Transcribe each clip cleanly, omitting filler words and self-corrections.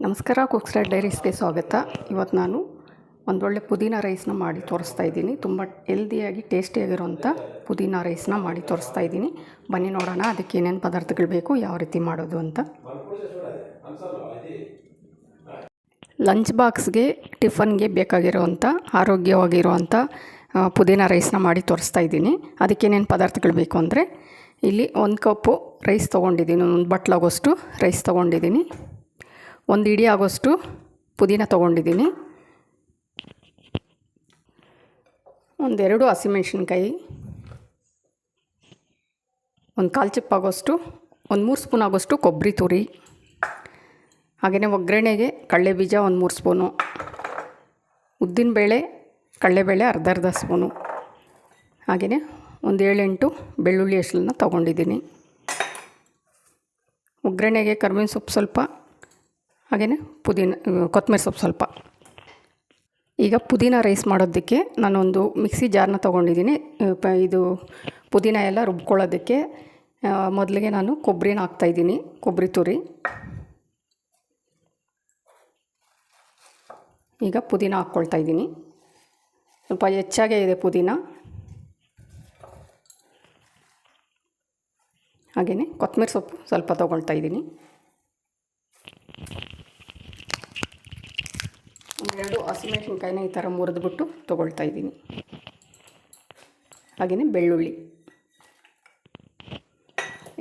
ನಮಸ್ಕಾರ, ಕುಕ್ಸ್ಟಾರ್ ಡೈರೀಸ್ಗೆ ಸ್ವಾಗತ. ಇವತ್ತು ನಾನು ಒಂದೊಳ್ಳೆ ಪುದೀನ ರೈಸ್ನ ಮಾಡಿ ತೋರಿಸ್ತಾ ಇದ್ದೀನಿ. ತುಂಬ ಹೆಲ್ದಿಯಾಗಿ ಟೇಸ್ಟಿಯಾಗಿರೋಂಥ ಪುದೀನ ರೈಸ್ನ ಮಾಡಿ ತೋರಿಸ್ತಾ ಇದ್ದೀನಿ. ಬನ್ನಿ ನೋಡೋಣ ಅದಕ್ಕೆ ಏನೇನು ಪದಾರ್ಥಗಳು ಬೇಕು, ಯಾವ ರೀತಿ ಮಾಡೋದು ಅಂತ. ಲಂಚ್ ಬಾಕ್ಸ್ಗೆ, ಟಿಫನ್ಗೆ ಬೇಕಾಗಿರೋವಂಥ ಆರೋಗ್ಯವಾಗಿರುವಂಥ ಪುದೀನ ರೈಸ್ನ ಮಾಡಿ ತೋರಿಸ್ತಾ ಇದ್ದೀನಿ. ಅದಕ್ಕೇನೇನು ಪದಾರ್ಥಗಳು ಬೇಕು ಅಂದರೆ, ಇಲ್ಲಿ 1 ಕಪ್ಪು ರೈಸ್ ತೊಗೊಂಡಿದ್ದೀನಿ, ಒಂದು ಬಟ್ಲಾಗೋಷ್ಟು ರೈಸ್ ತೊಗೊಂಡಿದ್ದೀನಿ. 1 ಇಡಿ ಆಗೋಷ್ಟು ಪುದೀನ ತೊಗೊಂಡಿದ್ದೀನಿ. 2 ಹಸಿಮೆಣ್ಸಿನ್ಕಾಯಿ, 1/4 ಚಿಪ್ ಆಗೋಷ್ಟು, 3 ಸ್ಪೂನ್ ಆಗೋಷ್ಟು ಕೊಬ್ಬರಿ ತುರಿ, ಹಾಗೆಯೇ ಒಗ್ಗರಣೆಗೆ ಕಡಲೆಬೀಜ 3 ಸ್ಪೂನು, ಉದ್ದಿನಬೇಳೆ ಕಡಲೆಬೇಳೆ ಅರ್ಧ ಸ್ಪೂನು, ಹಾಗೆಯೇ 7-8 ಬೆಳ್ಳುಳ್ಳಿ ಹೆಸಳನ್ನ ತೊಗೊಂಡಿದ್ದೀನಿ. ಒಗ್ಗರಣೆಗೆ ಕರಿಬೇವಿನ ಸೊಪ್ಪು ಸ್ವಲ್ಪ, ಹಾಗೆಯೇ ಕೊತ್ತಂಬರಿ ಸೊಪ್ಪು ಸ್ವಲ್ಪ. ಈಗ ಪುದೀನ ರೈಸ್ ಮಾಡೋದಕ್ಕೆ ನಾನೊಂದು ಮಿಕ್ಸಿ ಜಾರ್ನ ತೊಗೊಂಡಿದ್ದೀನಿ. ಇದು ಪುದೀನ ಎಲ್ಲ ರುಬ್ಕೊಳ್ಳೋದಕ್ಕೆ ಮೊದಲಿಗೆ ನಾನು ಕೊಬ್ಬರಿನ ಹಾಕ್ತಾಯಿದ್ದೀನಿ, ಕೊಬ್ಬರಿ ತುರಿ. ಈಗ ಪುದೀನ ಹಾಕ್ಕೊಳ್ತಾಯಿದ್ದೀನಿ. ಸ್ವಲ್ಪ ಹೆಚ್ಚಾಗೇ ಇದೆ ಪುದೀನ. ಹಾಗೆಯೇ ಕೊತ್ತಂಬರಿ ಸೊಪ್ಪು ಸ್ವಲ್ಪ ತೊಗೊಳ್ತಾಯಿದ್ದೀನಿ. 2 ಹಸಿಮೆಣ್ಸಿನ್ಕಾಯಿನ ಈ ಥರ ಮುರಿದ್ಬಿಟ್ಟು ತೊಗೊಳ್ತಾಯಿದ್ದೀನಿ. ಹಾಗೆಯೇ ಬೆಳ್ಳುಳ್ಳಿ.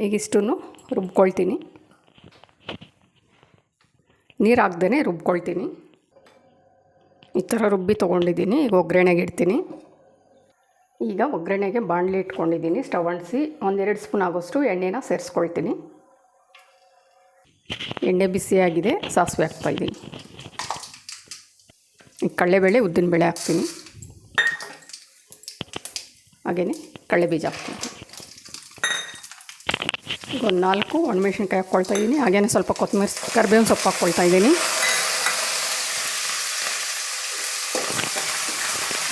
ಈಗಿಷ್ಟನ್ನು ರುಬ್ಕೊಳ್ತೀನಿ, ನೀರು ಹಾಕ್ದೇ ರುಬ್ಕೊಳ್ತೀನಿ. ಈ ಥರ ರುಬ್ಬಿ ತೊಗೊಂಡಿದ್ದೀನಿ. ಈಗ ಒಗ್ಗರಣೆಗೆ ಇಡ್ತೀನಿ. ಈಗ ಒಗ್ಗರಣೆಗೆ ಬಾಣಲಿ ಇಟ್ಕೊಂಡಿದ್ದೀನಿ. ಸ್ಟವ್ ಅಂಟಿಸಿ 1-2 ಸ್ಪೂನ್ ಆಗೋಷ್ಟು ಎಣ್ಣೆನ ಸೇರಿಸ್ಕೊಳ್ತೀನಿ. ಎಣ್ಣೆ ಬಿಸಿಯಾಗಿದೆ, ಸಾಸಿವೆ ಹಾಕ್ತಾಯಿದ್ದೀನಿ. ಕಡಲೆಬೇಳೆ ಉದ್ದಿನಬೇಳೆ ಹಾಕ್ತೀನಿ, ಹಾಗೆಯೇ ಕಡಲೆಬೀಜ ಹಾಕ್ತೀನಿ. ಈಗ 4 ಒಣಮೆಣ್ಸಿನ್ಕಾಯಿ ಹಾಕ್ಕೊಳ್ತಾಯಿದ್ದೀನಿ. ಹಾಗೆಯೇ ಸ್ವಲ್ಪ ಕೊತ್ತಂಬರಿ ಕರಿಬೇವಿನ ಸೊಪ್ಪು ಹಾಕ್ಕೊಳ್ತಾಯಿದ್ದೀನಿ.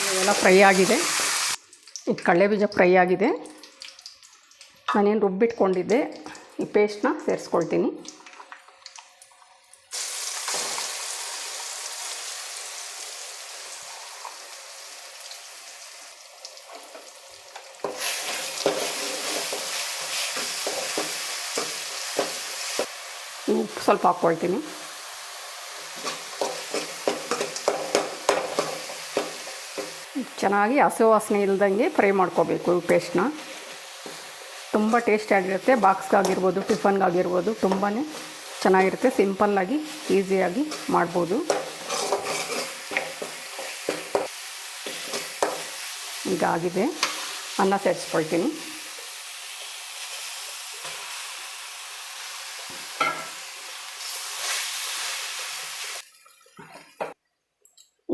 ಇವೆಲ್ಲ ಫ್ರೈ ಆಗಿದೆ. ಈಗ ಕಡಲೆಬೀಜ ಫ್ರೈ ಆಗಿದೆ. ನಾನೇನು ರುಬ್ಬಿಟ್ಕೊಂಡಿದ್ದೆ ಈ ಪೇಸ್ಟ್ನ ಸೇರಿಸ್ಕೊಳ್ತೀನಿ. ಉಪ್ಪು ಸ್ವಲ್ಪ ಹಾಕ್ಕೊಳ್ತೀನಿ. ಚೆನ್ನಾಗಿ ಹಸಿ ವಾಸನೆ ಇಲ್ದಂಗೆ ಫ್ರೈ ಮಾಡ್ಕೋಬೇಕು ಈ ಪೇಸ್ಟ್ನ. ತುಂಬ ಟೇಸ್ಟಿಯಾಗಿರುತ್ತೆ. ಬಾಕ್ಸ್ಗಾಗಿರ್ಬೋದು, ಟಿಫನ್ಗಾಗಿರ್ಬೋದು ತುಂಬಾ ಚೆನ್ನಾಗಿರುತ್ತೆ. ಸಿಂಪಲ್ಲಾಗಿ ಈಸಿಯಾಗಿ ಮಾಡ್ಬೋದು. ಈಗ ಆಗಿದೆ. ಅನ್ನ ಸೇರಿಸ್ಕೊಳ್ತೀನಿ.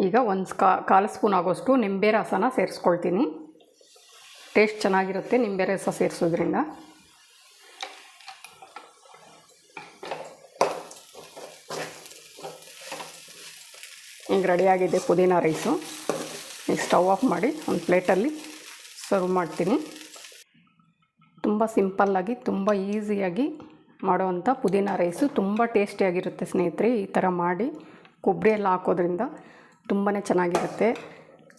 ಈಗ 1/4 ಸ್ಪೂನ್ ಆಗೋಷ್ಟು ನಿಂಬೆ ರಸನ ಸೇರಿಸ್ಕೊಳ್ತೀನಿ. ಟೇಸ್ಟ್ ಚೆನ್ನಾಗಿರುತ್ತೆ ನಿಂಬೆ ರಸ ಸೇರಿಸೋದ್ರಿಂದ. ಈಗ ರೆಡಿಯಾಗಿದೆ ಪುದೀನ ರೈಸು. ಈಗ ಸ್ಟವ್ ಆಫ್ ಮಾಡಿ ಒಂದು ಪ್ಲೇಟಲ್ಲಿ ಸರ್ವ್ ಮಾಡ್ತೀನಿ. ತುಂಬ ಸಿಂಪಲ್ಲಾಗಿ, ತುಂಬ ಈಸಿಯಾಗಿ ಮಾಡೋವಂಥ ಪುದೀನ ರೈಸು ತುಂಬ ಟೇಸ್ಟಿಯಾಗಿರುತ್ತೆ ಸ್ನೇಹಿತರೆ. ಈ ಥರ ಮಾಡಿ ಕೊಬ್ಬರಿ ಎಲ್ಲ ಹಾಕೋದ್ರಿಂದ ತುಂಬಾ ಚೆನ್ನಾಗಿರುತ್ತೆ.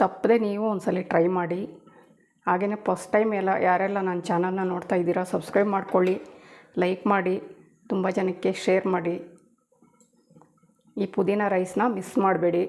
ತಪ್ಪದೆ ನೀವು ಒಂದ್ಸಲ ಟ್ರೈ ಮಾಡಿ. ಹಾಗೆಯೇ ಫಸ್ಟ್ ಟೈಮ್ ಯಾರೆಲ್ಲ ನನ್ನ ಚಾನಲ್ನ ನೋಡ್ತಾ ಇದ್ದೀರಾ, ಸಬ್ಸ್ಕ್ರೈಬ್ ಮಾಡ್ಕೊಳ್ಳಿ, ಲೈಕ್ ಮಾಡಿ, ತುಂಬ ಜನಕ್ಕೆ ಶೇರ್ ಮಾಡಿ. ಈ ಪುದೀನ ರೈಸ್ನ ಮಿಸ್ ಮಾಡಬೇಡಿ.